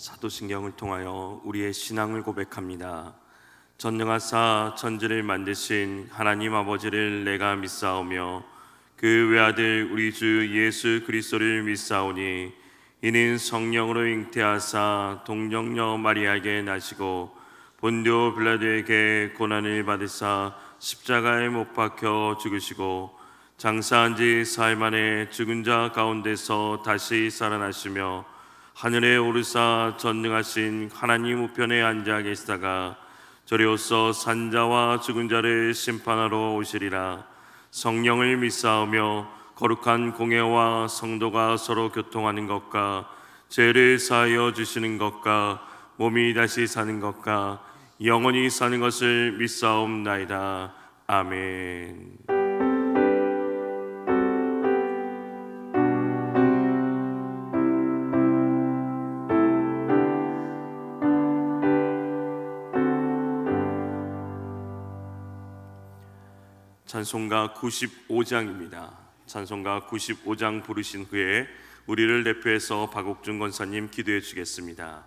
사도신경을 통하여 우리의 신앙을 고백합니다. 전능하사 천지를 만드신 하나님 아버지를 내가 믿사오며 그 외아들 우리 주 예수 그리스도를 믿사오니 이는 성령으로 잉태하사 동정녀 마리아에게 나시고 본디오 빌라도에게 고난을 받으사 십자가에 못 박혀 죽으시고 장사한 지 사흘 만에 죽은 자 가운데서 다시 살아나시며 하늘에 오르사 전능하신 하나님 우편에 앉아 계시다가 저리로서 산자와 죽은 자를 심판하러 오시리라. 성령을 믿사오며 거룩한 공회와 성도가 서로 교통하는 것과 죄를 사하여 주시는 것과 몸이 다시 사는 것과 영원히 사는 것을 믿사옵나이다. 아멘. 찬송가 95장입니다. 찬송가 95장 부르신 후에 우리를 대표해서 박옥준 권사님 기도해 주겠습니다.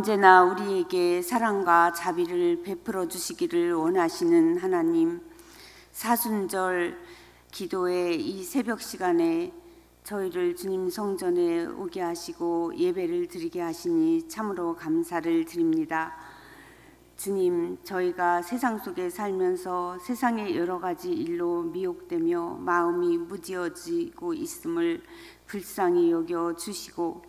언제나 우리에게 사랑과 자비를 베풀어 주시기를 원하시는 하나님, 사순절 기도의 이 새벽 시간에 저희를 주님 성전에 오게 하시고 예배를 드리게 하시니 참으로 감사를 드립니다. 주님, 저희가 세상 속에 살면서 세상의 여러 가지 일로 미혹되며 마음이 무디어지고 있음을 불쌍히 여겨 주시고,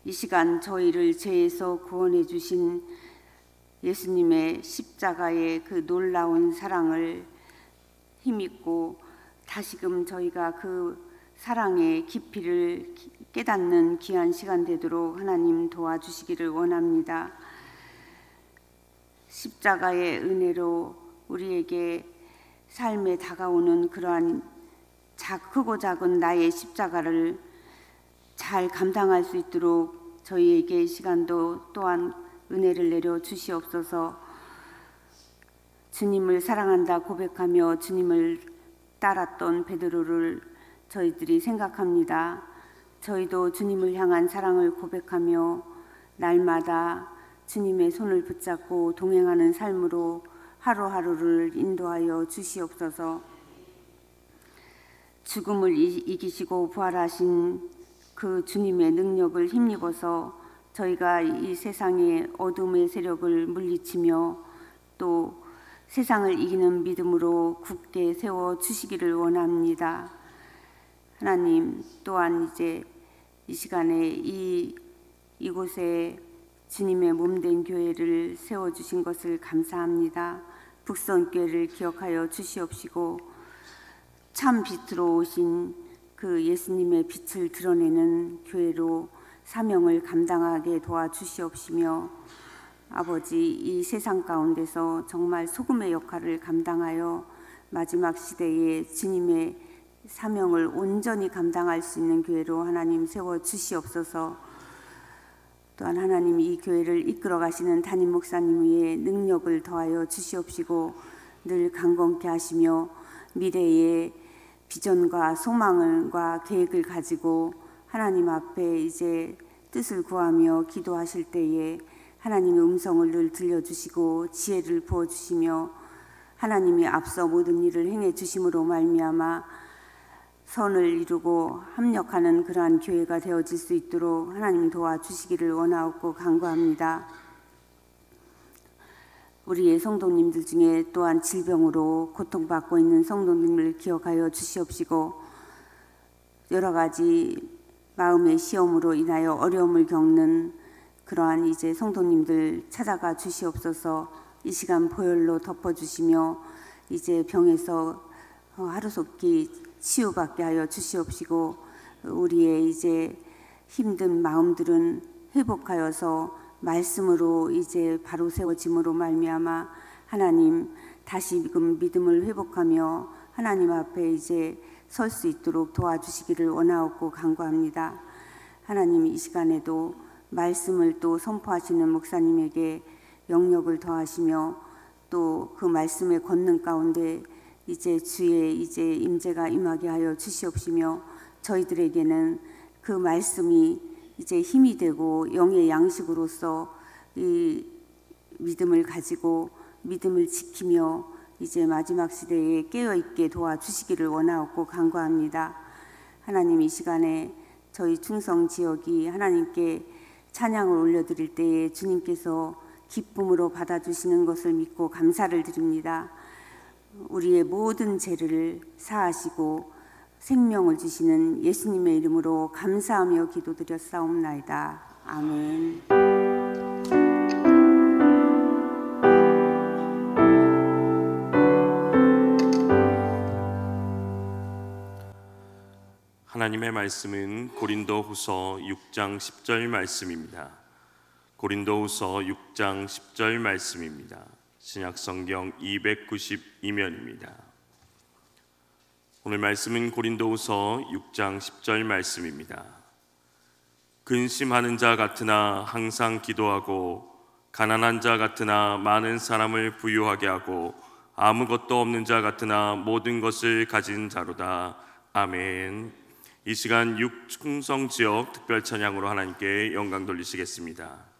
이 시간 저희를 죄에서 구원해 주신 예수님의 십자가의 그 놀라운 사랑을 힘입고 다시금 저희가 그 사랑의 깊이를 깨닫는 귀한 시간 되도록 하나님 도와주시기를 원합니다. 십자가의 은혜로 우리에게 삶에 다가오는 그러한 크고 작은 나의 십자가를 잘 감당할 수 있도록 저희에게 시간도 또한 은혜를 내려 주시옵소서. 주님을 사랑한다 고백하며 주님을 따랐던 베드로를 저희들이 생각합니다. 저희도 주님을 향한 사랑을 고백하며 날마다 주님의 손을 붙잡고 동행하는 삶으로 하루하루를 인도하여 주시옵소서. 죽음을 이기시고 부활하신 그 주님의 능력을 힘입어서 저희가 이 세상의 어둠의 세력을 물리치며 또 세상을 이기는 믿음으로 굳게 세워 주시기를 원합니다. 하나님, 또한 이제 이 시간에 이곳에 주님의 몸된 교회를 세워주신 것을 감사합니다. 북선교회를 기억하여 주시옵시고 참 빛으로 오신 그 예수님의 빛을 드러내는 교회로 사명을 감당하게 도와주시옵시며, 아버지, 이 세상 가운데서 정말 소금의 역할을 감당하여 마지막 시대에 주님의 사명을 온전히 감당할 수 있는 교회로 하나님 세워주시옵소서. 또한 하나님, 이 교회를 이끌어 가시는 담임 목사님 위에 능력을 더하여 주시옵시고 늘 강건케 하시며 미래의 비전과 소망과 계획을 가지고 하나님 앞에 이제 뜻을 구하며 기도하실 때에 하나님의 음성을 늘 들려주시고 지혜를 부어주시며 하나님이 앞서 모든 일을 행해 주심으로 말미암아 선을 이루고 합력하는 그러한 교회가 되어질 수 있도록 하나님 도와주시기를 원하옵고 간구합니다. 우리의 성도님들 중에 또한 질병으로 고통받고 있는 성도님을 기억하여 주시옵시고 여러 가지 마음의 시험으로 인하여 어려움을 겪는 그러한 이제 성도님들 찾아가 주시옵소서. 이 시간 보혈로 덮어주시며 이제 병에서 하루속히 치유받게 하여 주시옵시고 우리의 이제 힘든 마음들은 회복하여서 말씀으로 이제 바로 세워짐으로 말미암아 하나님 다시금 믿음을 회복하며 하나님 앞에 이제 설 수 있도록 도와주시기를 원하옵고 간구합니다. 하나님, 이 시간에도 말씀을 또 선포하시는 목사님에게 영력을 더하시며 또 그 말씀의 권능 가운데 이제 주의 이제 임재가 임하게 하여 주시옵시며 저희들에게는 그 말씀이 이제 힘이 되고 영의 양식으로서 이 믿음을 가지고 믿음을 지키며 이제 마지막 시대에 깨어있게 도와주시기를 원하옵고 간구합니다. 하나님, 이 시간에 저희 충성 지역이 하나님께 찬양을 올려드릴 때에 주님께서 기쁨으로 받아주시는 것을 믿고 감사를 드립니다. 우리의 모든 죄를 사하시고 생명을 주시는 예수님의 이름으로 감사하며 기도드렸사옵나이다. 아멘. 하나님의 말씀은 고린도후서 6장 10절 말씀입니다. 고린도후서 6장 10절 말씀입니다. 신약성경 292면입니다. 오늘 말씀은 고린도후서 6장 10절 말씀입니다. 근심하는 자 같으나 항상 기도하고 가난한 자 같으나 많은 사람을 부유하게 하고 아무것도 없는 자 같으나 모든 것을 가진 자로다. 아멘. 이 시간 충성지역 특별 찬양으로 하나님께 영광 돌리시겠습니다.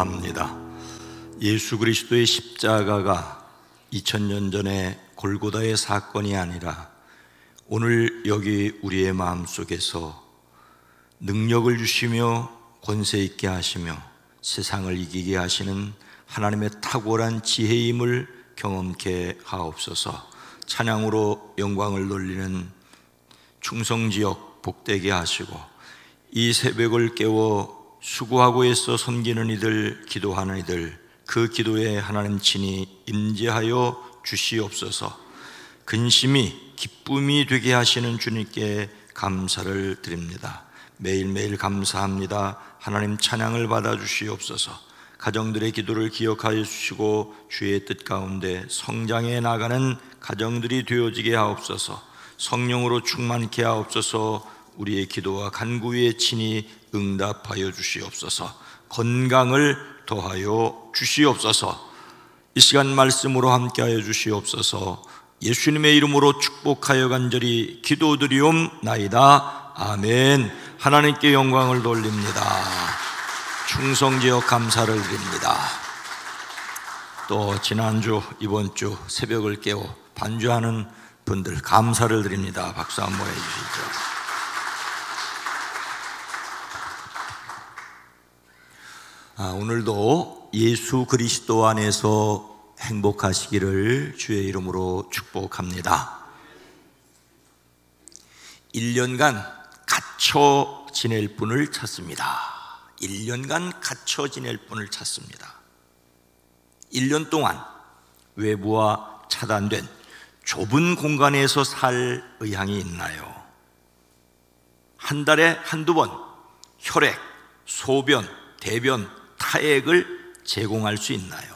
축복합니다. 예수 그리스도의 십자가가 2000년 전에 골고다의 사건이 아니라 오늘 여기 우리의 마음속에서 능력을 주시며 권세 있게 하시며 세상을 이기게 하시는 하나님의 탁월한 지혜임을 경험케 하옵소서. 찬양으로 영광을 돌리는 충성지역 복되게 하시고 이 새벽을 깨워 수고하고 애써 섬기는 이들, 기도하는 이들, 그 기도에 하나님 친히 임재하여 주시옵소서. 근심이 기쁨이 되게 하시는 주님께 감사를 드립니다. 매일매일 감사합니다. 하나님 찬양을 받아 주시옵소서. 가정들의 기도를 기억하여 주시고 주의 뜻 가운데 성장해 나가는 가정들이 되어지게 하옵소서. 성령으로 충만케 하옵소서. 우리의 기도와 간구에 친히 응답하여 주시옵소서. 건강을 더하여 주시옵소서. 이 시간 말씀으로 함께하여 주시옵소서. 예수님의 이름으로 축복하여 간절히 기도드리옵나이다. 아멘. 하나님께 영광을 돌립니다. 충성지어 감사를 드립니다. 또 지난주 이번주 새벽을 깨워 반주하는 분들 감사를 드립니다. 박수 한번 해주시죠. 오늘도 예수 그리스도 안에서 행복하시기를 주의 이름으로 축복합니다. 1년간 갇혀 지낼 분을 찾습니다. 1년간 갇혀 지낼 분을 찾습니다. 1년 동안 외부와 차단된 좁은 공간에서 살 의향이 있나요? 한 달에 한두 번 혈액, 소변, 대변, 타액을 제공할 수 있나요?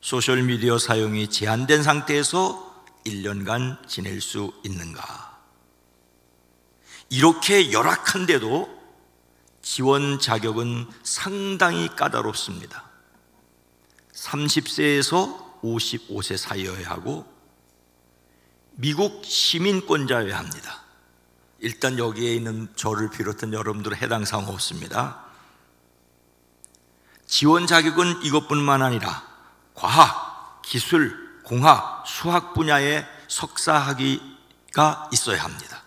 소셜미디어 사용이 제한된 상태에서 1년간 지낼 수 있는가? 이렇게 열악한데도 지원 자격은 상당히 까다롭습니다. 30세에서 55세 사이여야 하고 미국 시민권자여야 합니다. 일단 여기에 있는 저를 비롯한 여러분들은 해당 사항 없습니다. 지원 자격은 이것뿐만 아니라 과학, 기술, 공학, 수학 분야의 석사 학위가 있어야 합니다.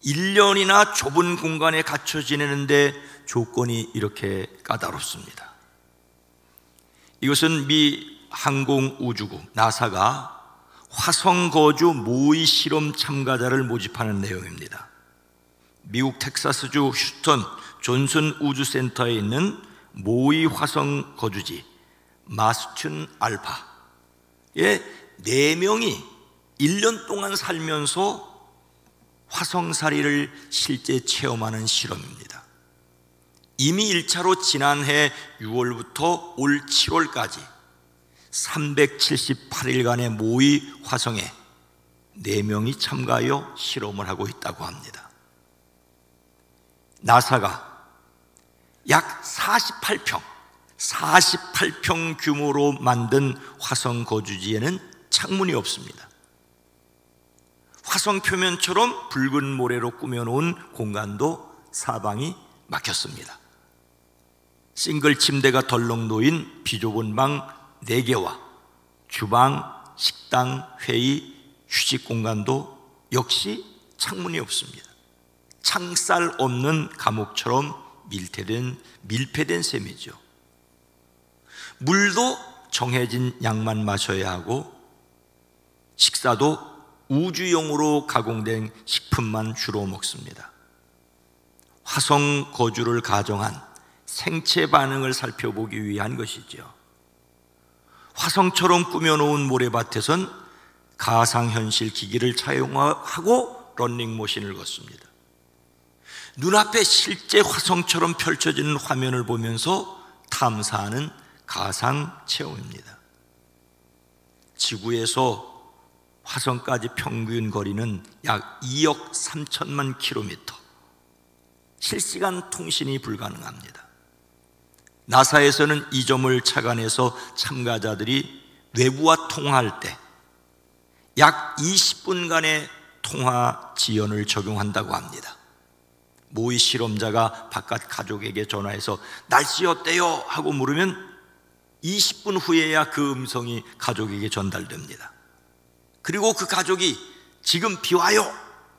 1년이나 좁은 공간에 갇혀 지내는데 조건이 이렇게 까다롭습니다. 이것은 미 항공우주국 나사가 화성 거주 모의 실험 참가자를 모집하는 내용입니다. 미국 텍사스주 휴스턴 존슨 우주센터에 있는 모의 화성 거주지 마스튠 알파의 4명이 1년 동안 살면서 화성살이를 실제 체험하는 실험입니다. 이미 1차로 지난해 6월부터 올 7월까지 378일간의 모의 화성에 4명이 참가하여 실험을 하고 있다고 합니다. 나사가 약 48평 규모로 만든 화성 거주지에는 창문이 없습니다. 화성 표면처럼 붉은 모래로 꾸며놓은 공간도 사방이 막혔습니다. 싱글 침대가 덜렁 놓인 비좁은 방 4개와 주방, 식당, 회의, 휴식 공간도 역시 창문이 없습니다. 창살 없는 감옥처럼 밀폐된 셈이죠. 물도 정해진 양만 마셔야 하고 식사도 우주용으로 가공된 식품만 주로 먹습니다. 화성 거주를 가정한 생체 반응을 살펴보기 위한 것이죠. 화성처럼 꾸며놓은 모래밭에선 가상현실 기기를 차용하고 런닝머신을 걷습니다. 눈앞에 실제 화성처럼 펼쳐지는 화면을 보면서 탐사하는 가상 체험입니다. 지구에서 화성까지 평균 거리는 약 2억 3천만 킬로미터. 실시간 통신이 불가능합니다. 나사에서는 이 점을 착안해서 참가자들이 외부와 통화할 때 약 20분간의 통화 지연을 적용한다고 합니다. 모의 실험자가 바깥 가족에게 전화해서 날씨 어때요? 하고 물으면 20분 후에야 그 음성이 가족에게 전달됩니다. 그리고 그 가족이 지금 비 와요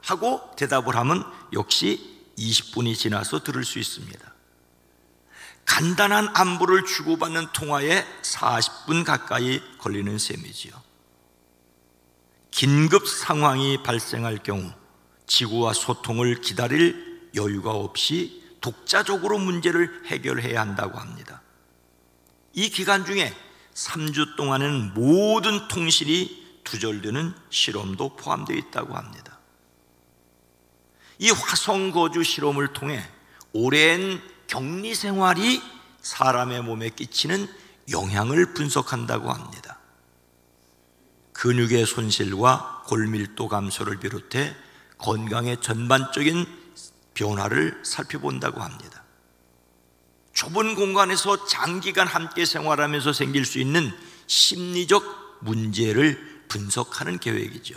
하고 대답을 하면 역시 20분이 지나서 들을 수 있습니다. 간단한 안부를 주고받는 통화에 40분 가까이 걸리는 셈이지요. 긴급 상황이 발생할 경우 지구와 소통을 기다릴 여유가 없이 독자적으로 문제를 해결해야 한다고 합니다. 이 기간 중에 3주 동안은 모든 통신이 두절되는 실험도 포함되어 있다고 합니다. 이 화성 거주 실험을 통해 오랜 격리 생활이 사람의 몸에 끼치는 영향을 분석한다고 합니다. 근육의 손실과 골밀도 감소를 비롯해 건강의 전반적인 변화를 살펴본다고 합니다. 좁은 공간에서 장기간 함께 생활하면서 생길 수 있는 심리적 문제를 분석하는 계획이죠.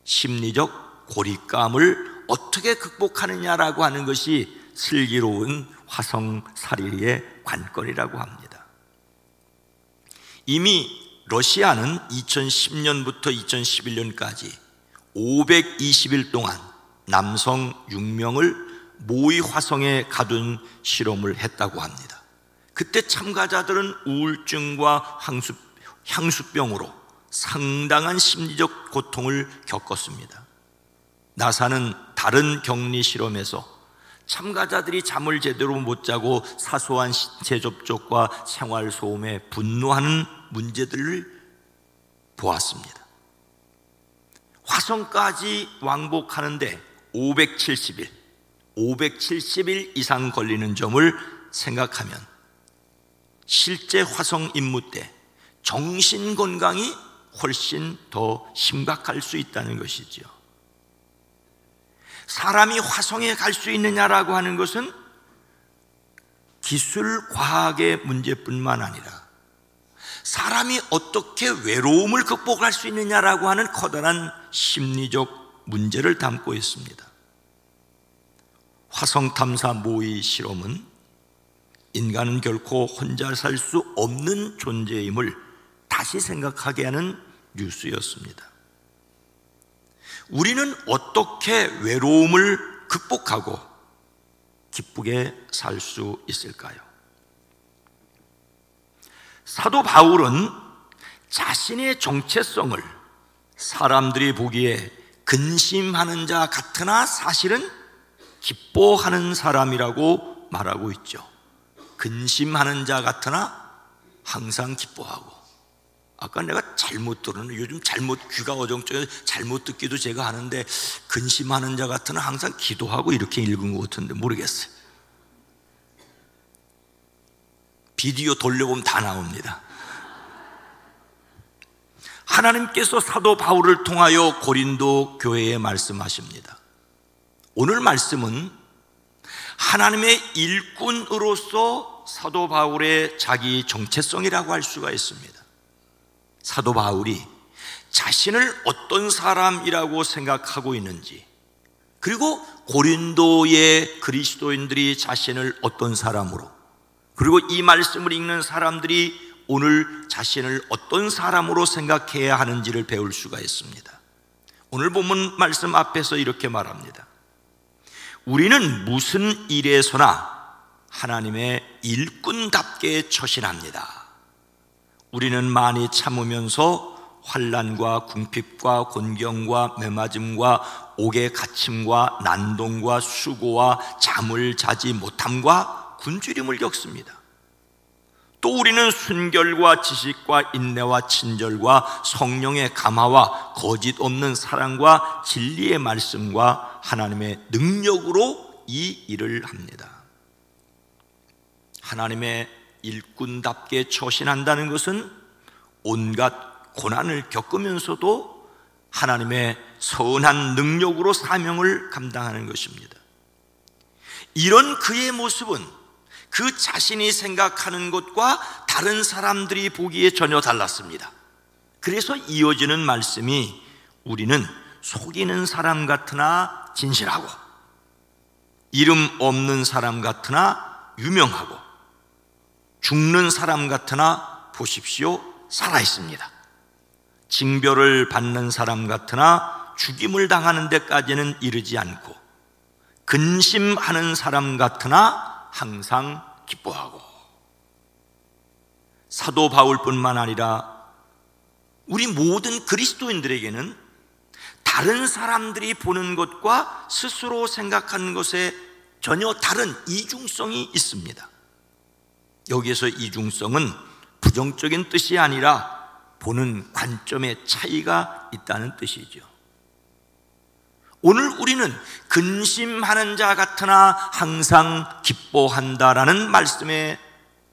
심리적 고립감을 어떻게 극복하느냐라고 하는 것이 슬기로운 화성살이의 관건이라고 합니다. 이미 러시아는 2010년부터 2011년까지 520일 동안 남성 6명을 모의 화성에 가둔 실험을 했다고 합니다. 그때 참가자들은 우울증과 향수병으로 상당한 심리적 고통을 겪었습니다. 나사는 다른 격리 실험에서 참가자들이 잠을 제대로 못 자고 사소한 신체 접촉과 생활 소음에 분노하는 문제들을 보았습니다. 화성까지 왕복하는데 570일 이상 걸리는 점을 생각하면 실제 화성 임무 때 정신 건강이 훨씬 더 심각할 수 있다는 것이죠. 사람이 화성에 갈 수 있느냐라고 하는 것은 기술, 과학의 문제뿐만 아니라 사람이 어떻게 외로움을 극복할 수 있느냐라고 하는 커다란 심리적 문제를 담고 있습니다. 화성 탐사 모의 실험은 인간은 결코 혼자 살 수 없는 존재임을 다시 생각하게 하는 뉴스였습니다. 우리는 어떻게 외로움을 극복하고 기쁘게 살 수 있을까요? 사도 바울은 자신의 정체성을 사람들이 보기에 근심하는 자 같으나 사실은 기뻐하는 사람이라고 말하고 있죠. 근심하는 자 같으나 항상 기뻐하고. 아까 내가 잘못 들었는데 요즘 귀가 어정쩡해서 잘못 듣기도 제가 하는데 근심하는 자 같으나 항상 기도하고 이렇게 읽은 것 같은데 모르겠어요. 비디오 돌려보면 다 나옵니다. 하나님께서 사도 바울을 통하여 고린도 교회에 말씀하십니다. 오늘 말씀은 하나님의 일꾼으로서 사도 바울의 자기 정체성이라고 할 수가 있습니다. 사도 바울이 자신을 어떤 사람이라고 생각하고 있는지, 그리고 고린도의 그리스도인들이 자신을 어떤 사람으로, 그리고 이 말씀을 읽는 사람들이 오늘 자신을 어떤 사람으로 생각해야 하는지를 배울 수가 있습니다. 오늘 본문 말씀 앞에서 이렇게 말합니다. 우리는 무슨 일에서나 하나님의 일꾼답게 처신합니다. 우리는 많이 참으면서 환난과 궁핍과 곤경과 매맞음과 옥에 갇힘과 난동과 수고와 잠을 자지 못함과 굶주림을 겪습니다. 또 우리는 순결과 지식과 인내와 친절과 성령의 감화와 거짓 없는 사랑과 진리의 말씀과 하나님의 능력으로 이 일을 합니다. 하나님의 일꾼답게 처신한다는 것은 온갖 고난을 겪으면서도 하나님의 선한 능력으로 사명을 감당하는 것입니다. 이런 그의 모습은 그 자신이 생각하는 것과 다른 사람들이 보기에 전혀 달랐습니다. 그래서 이어지는 말씀이 우리는 속이는 사람 같으나 진실하고 이름 없는 사람 같으나 유명하고 죽는 사람 같으나 보십시오, 살아있습니다. 징별을 받는 사람 같으나 죽임을 당하는 데까지는 이르지 않고 근심하는 사람 같으나 항상 기뻐하고. 사도 바울뿐만 아니라 우리 모든 그리스도인들에게는 다른 사람들이 보는 것과 스스로 생각하는 것에 전혀 다른 이중성이 있습니다. 여기에서 이중성은 부정적인 뜻이 아니라 보는 관점의 차이가 있다는 뜻이죠. 오늘 우리는 근심하는 자 같으나 항상 기뻐한다라는 말씀에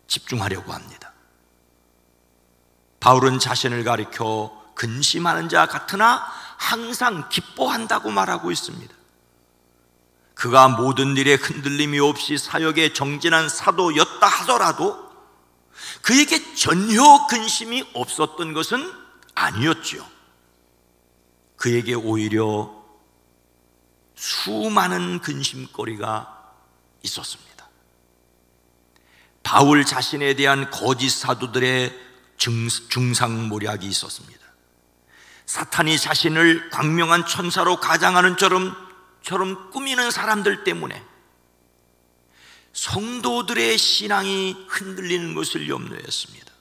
집중하려고 합니다. 바울은 자신을 가리켜 근심하는 자 같으나 항상 기뻐한다고 말하고 있습니다. 그가 모든 일에 흔들림이 없이 사역에 정진한 사도였다 하더라도 그에게 전혀 근심이 없었던 것은 아니었죠. 그에게 오히려 수많은 근심거리가 있었습니다. 바울 자신에 대한 거짓 사도들의 중상모략이 있었습니다. 사탄이 자신을 광명한 천사로 가장하는 처럼 꾸미는 사람들 때문에 성도들의 신앙이 흔들리는 것을 염려했습니다.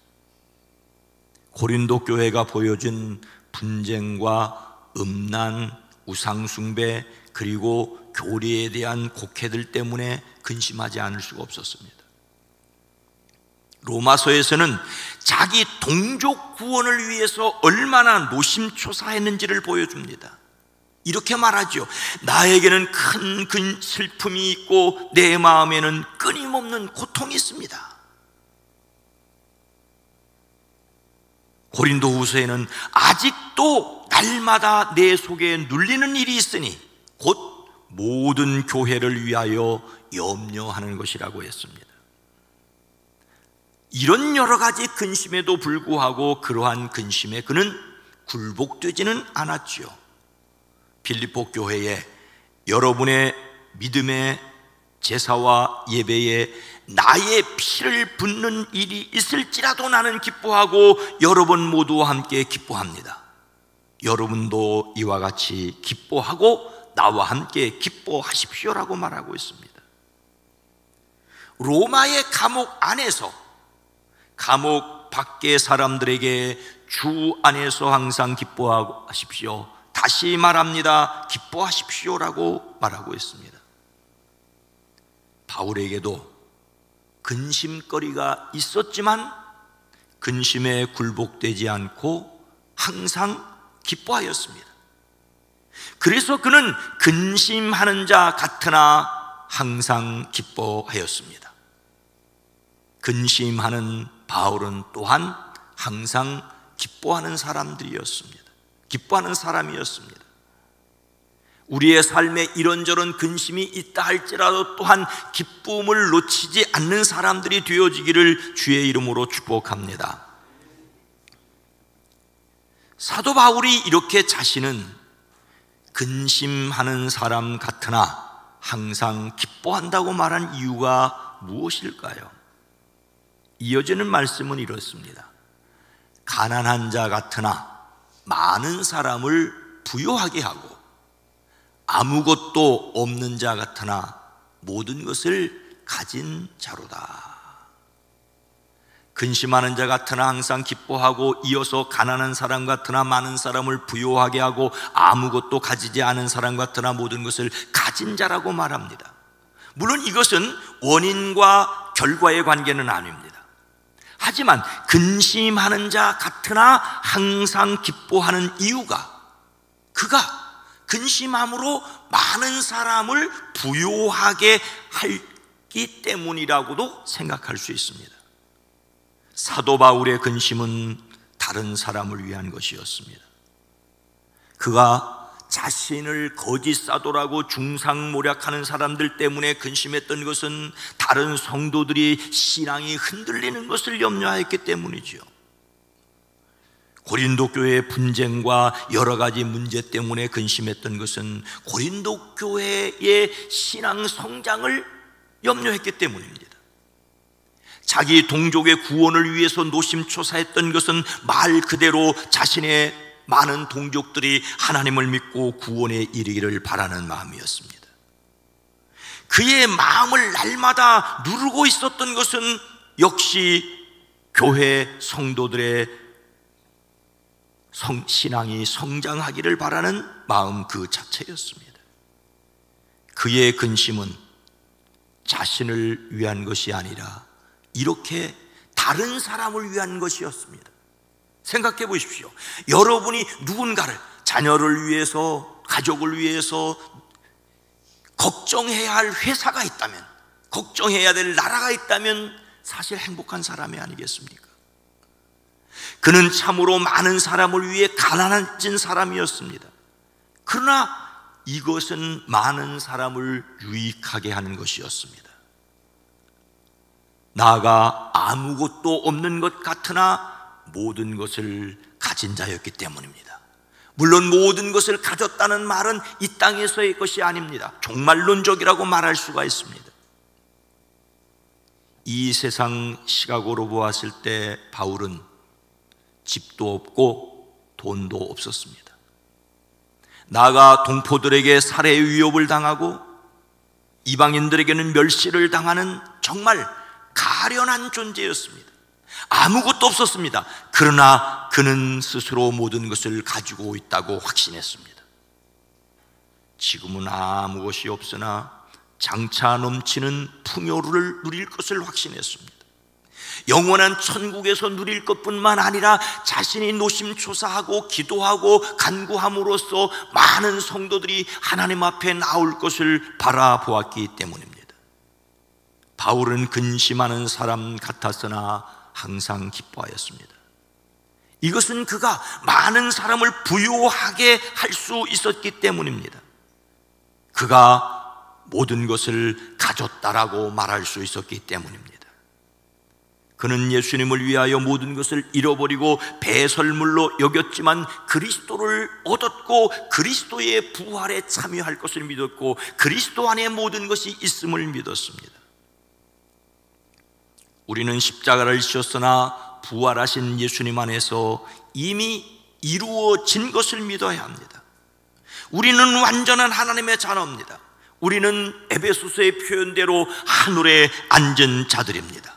고린도 교회가 보여준 분쟁과 음란, 우상숭배, 그리고 교리에 대한 곡해들 때문에 근심하지 않을 수가 없었습니다. 로마서에서는 자기 동족 구원을 위해서 얼마나 노심초사했는지를 보여줍니다. 이렇게 말하죠. 나에게는 큰 슬픔이 있고 내 마음에는 끊임없는 고통이 있습니다. 고린도후서에는 아직도 날마다 내 속에 눌리는 일이 있으니 곧 모든 교회를 위하여 염려하는 것이라고 했습니다. 이런 여러 가지 근심에도 불구하고 그러한 근심에 그는 굴복되지는 않았지요. 빌립보 교회에 여러분의 믿음의 제사와 예배에 나의 피를 붓는 일이 있을지라도 나는 기뻐하고 여러분 모두와 함께 기뻐합니다. 여러분도 이와 같이 기뻐하고 나와 함께 기뻐하십시오라고 말하고 있습니다. 로마의 감옥 안에서 감옥 밖의 사람들에게 주 안에서 항상 기뻐하십시오, 다시 말합니다, 기뻐하십시오라고 말하고 있습니다. 바울에게도 근심거리가 있었지만 근심에 굴복되지 않고 항상 기뻐하였습니다. 그래서 그는 근심하는 자 같으나 항상 기뻐하였습니다. 근심하는 바울은 또한 항상 기뻐하는 사람들이었습니다. 기뻐하는 사람이었습니다. 우리의 삶에 이런저런 근심이 있다 할지라도 또한 기쁨을 놓치지 않는 사람들이 되어지기를 주의 이름으로 축복합니다. 사도 바울이 이렇게 자신은 근심하는 사람 같으나 항상 기뻐한다고 말한 이유가 무엇일까요? 이어지는 말씀은 이렇습니다. 가난한 자 같으나 많은 사람을 부요하게 하고 아무것도 없는 자 같으나 모든 것을 가진 자로다. 근심하는 자 같으나 항상 기뻐하고 이어서 가난한 사람 같으나 많은 사람을 부요하게 하고 아무것도 가지지 않은 사람 같으나 모든 것을 가진 자라고 말합니다. 물론 이것은 원인과 결과의 관계는 아닙니다. 하지만 근심하는 자 같으나 항상 기뻐하는 이유가 그가 근심함으로 많은 사람을 부요하게 하기 때문이라고도 생각할 수 있습니다. 사도 바울의 근심은 다른 사람을 위한 것이었습니다. 그가 자신을 거짓 사도라고 중상모략하는 사람들 때문에 근심했던 것은 다른 성도들이 신앙이 흔들리는 것을 염려하였기 때문이죠. 고린도 교회의 분쟁과 여러 가지 문제 때문에 근심했던 것은 고린도 교회의 신앙 성장을 염려했기 때문입니다. 자기 동족의 구원을 위해서 노심초사했던 것은 말 그대로 자신의 많은 동족들이 하나님을 믿고 구원에 이르기를 바라는 마음이었습니다. 그의 마음을 날마다 누르고 있었던 것은 역시 교회 성도들의 신앙이 성장하기를 바라는 마음 그 자체였습니다. 그의 근심은 자신을 위한 것이 아니라 이렇게 다른 사람을 위한 것이었습니다. 생각해 보십시오. 여러분이 누군가를, 자녀를 위해서, 가족을 위해서 걱정해야 할 회사가 있다면, 걱정해야 될 나라가 있다면 사실 행복한 사람이 아니겠습니까? 그는 참으로 많은 사람을 위해 가난해진 사람이었습니다. 그러나 이것은 많은 사람을 유익하게 하는 것이었습니다. 나가 아무것도 없는 것 같으나 모든 것을 가진 자였기 때문입니다. 물론 모든 것을 가졌다는 말은 이 땅에서의 것이 아닙니다. 종말론적이라고 말할 수가 있습니다. 이 세상 시각으로 보았을 때 바울은 집도 없고 돈도 없었습니다. 나아가 동포들에게 살해 위협을 당하고 이방인들에게는 멸시를 당하는 정말 가련한 존재였습니다. 아무것도 없었습니다. 그러나 그는 스스로 모든 것을 가지고 있다고 확신했습니다. 지금은 아무 것이 없으나 장차 넘치는 풍요를 누릴 것을 확신했습니다. 영원한 천국에서 누릴 것뿐만 아니라 자신이 노심초사하고 기도하고 간구함으로써 많은 성도들이 하나님 앞에 나올 것을 바라보았기 때문입니다. 바울은 근심하는 사람 같았으나 항상 기뻐하였습니다. 이것은 그가 많은 사람을 부유하게 할 수 있었기 때문입니다. 그가 모든 것을 가졌다라고 말할 수 있었기 때문입니다. 그는 예수님을 위하여 모든 것을 잃어버리고 배설물로 여겼지만 그리스도를 얻었고 그리스도의 부활에 참여할 것을 믿었고 그리스도 안에 모든 것이 있음을 믿었습니다. 우리는 십자가를 지었으나 부활하신 예수님 안에서 이미 이루어진 것을 믿어야 합니다. 우리는 완전한 하나님의 자녀입니다. 우리는 에베소서의 표현대로 하늘에 앉은 자들입니다.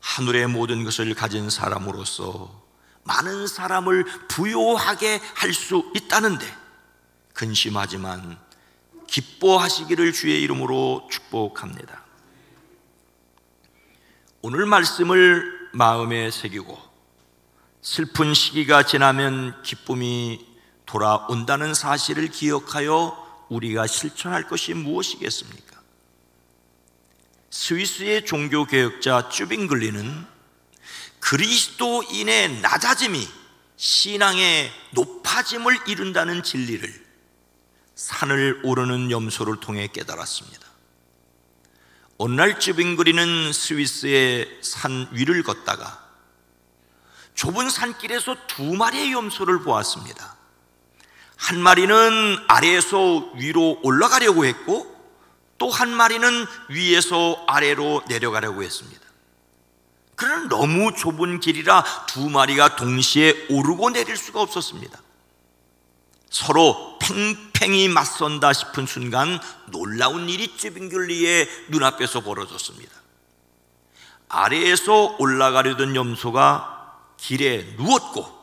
하늘의 모든 것을 가진 사람으로서 많은 사람을 부요하게 할 수 있다는데 근심하지만 기뻐하시기를 주의 이름으로 축복합니다. 오늘 말씀을 마음에 새기고 슬픈 시기가 지나면 기쁨이 돌아온다는 사실을 기억하여 우리가 실천할 것이 무엇이겠습니까? 스위스의 종교개혁자 쭈빙글리는 그리스도인의 낮아짐이 신앙의 높아짐을 이룬다는 진리를 산을 오르는 염소를 통해 깨달았습니다. 어느 날 쭈빙글리는 스위스의 산 위를 걷다가 좁은 산길에서 두 마리의 염소를 보았습니다. 한 마리는 아래에서 위로 올라가려고 했고 또 한 마리는 위에서 아래로 내려가려고 했습니다. 그러나 너무 좁은 길이라 두 마리가 동시에 오르고 내릴 수가 없었습니다. 서로 팽팽히 맞선다 싶은 순간 놀라운 일이 쭈빙글리의 눈앞에서 벌어졌습니다. 아래에서 올라가려던 염소가 길에 누웠고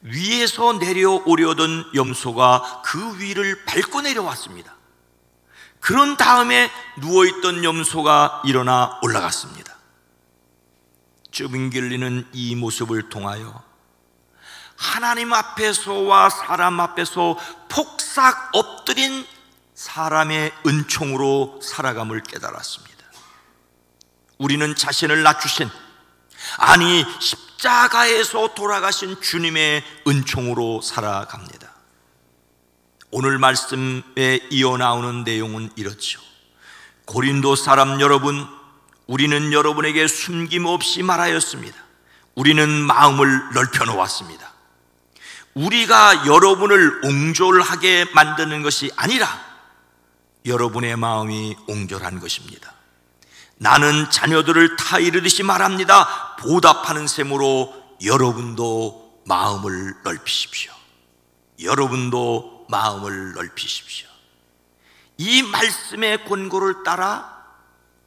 위에서 내려오려던 염소가 그 위를 밟고 내려왔습니다. 그런 다음에 누워있던 염소가 일어나 올라갔습니다. 쭈빙글리는 이 모습을 통하여 하나님 앞에서와 사람 앞에서 폭삭 엎드린 사람의 은총으로 살아감을 깨달았습니다. 우리는 자신을 낮추신, 아니 십자가에서 돌아가신 주님의 은총으로 살아갑니다. 오늘 말씀에 이어나오는 내용은 이렇죠. 고린도 사람 여러분, 우리는 여러분에게 숨김없이 말하였습니다. 우리는 마음을 넓혀 놓았습니다. 우리가 여러분을 옹졸하게 만드는 것이 아니라 여러분의 마음이 옹졸한 것입니다. 나는 자녀들을 타 이르듯이 말합니다. 보답하는 셈으로 여러분도 마음을 넓히십시오. 여러분도 마음을 넓히십시오. 이 말씀의 권고를 따라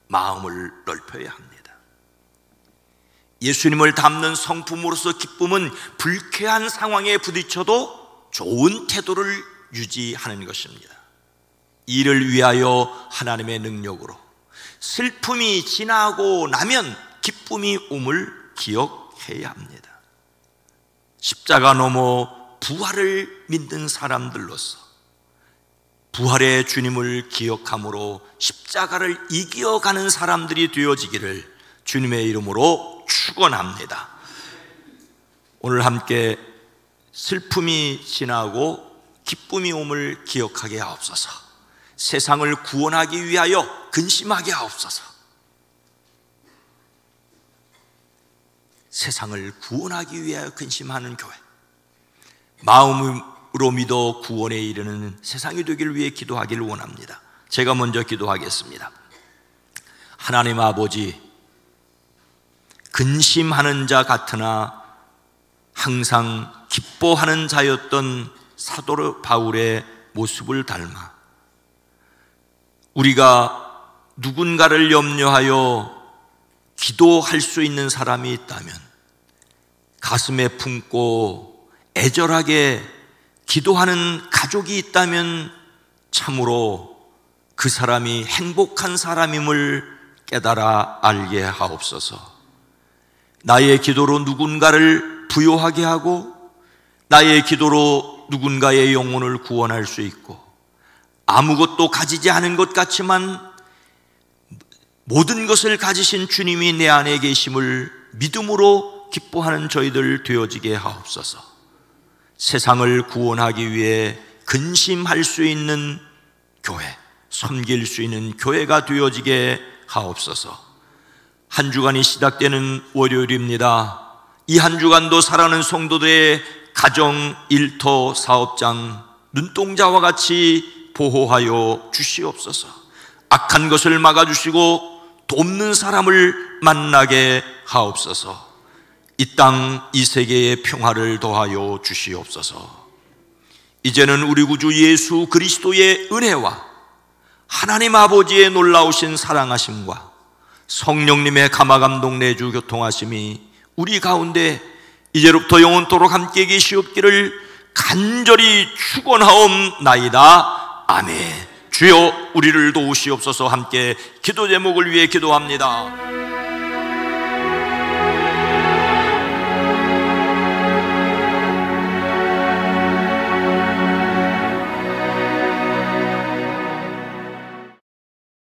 마음을 넓혀야 합니다. 예수님을 닮는 성품으로서 기쁨은 불쾌한 상황에 부딪혀도 좋은 태도를 유지하는 것입니다. 이를 위하여 하나님의 능력으로 슬픔이 지나고 나면 기쁨이 옴을 기억해야 합니다. 십자가 넘어 부활을 믿는 사람들로서 부활의 주님을 기억함으로 십자가를 이겨가는 사람들이 되어지기를 주님의 이름으로 축원합니다. 오늘 함께 슬픔이 지나고 기쁨이 옴을 기억하게 하옵소서. 세상을 구원하기 위하여 근심하게 하옵소서. 세상을 구원하기 위하여 근심하는 교회, 마음으로 믿어 구원에 이르는 세상이 되기를 위해 기도하기를 원합니다. 제가 먼저 기도하겠습니다. 하나님 아버지, 근심하는 자 같으나 항상 기뻐하는 자였던 사도 바울의 모습을 닮아 우리가 누군가를 염려하여 기도할 수 있는 사람이 있다면, 가슴에 품고 애절하게 기도하는 가족이 있다면 참으로 그 사람이 행복한 사람임을 깨달아 알게 하옵소서. 나의 기도로 누군가를 부요하게 하고 나의 기도로 누군가의 영혼을 구원할 수 있고, 아무것도 가지지 않은 것 같지만 모든 것을 가지신 주님이 내 안에 계심을 믿음으로 기뻐하는 저희들 되어지게 하옵소서. 세상을 구원하기 위해 근심할 수 있는 교회, 섬길 수 있는 교회가 되어지게 하옵소서. 한 주간이 시작되는 월요일입니다. 이 한 주간도 사랑하는 성도들의 가정, 일터, 사업장, 눈동자와 같이 보호하여 주시옵소서. 악한 것을 막아주시고 돕는 사람을 만나게 하옵소서. 이 땅, 이 세계의 평화를 더하여 주시옵소서. 이제는 우리 구주 예수 그리스도의 은혜와 하나님 아버지의 놀라우신 사랑하심과 성령님의 감화감동 내주 교통하심이 우리 가운데 이제로부터 영원토록 함께 계시옵기를 간절히 축원하옵나이다. 아멘. 주여 우리를 도우시옵소서. 함께 기도 제목을 위해 기도합니다.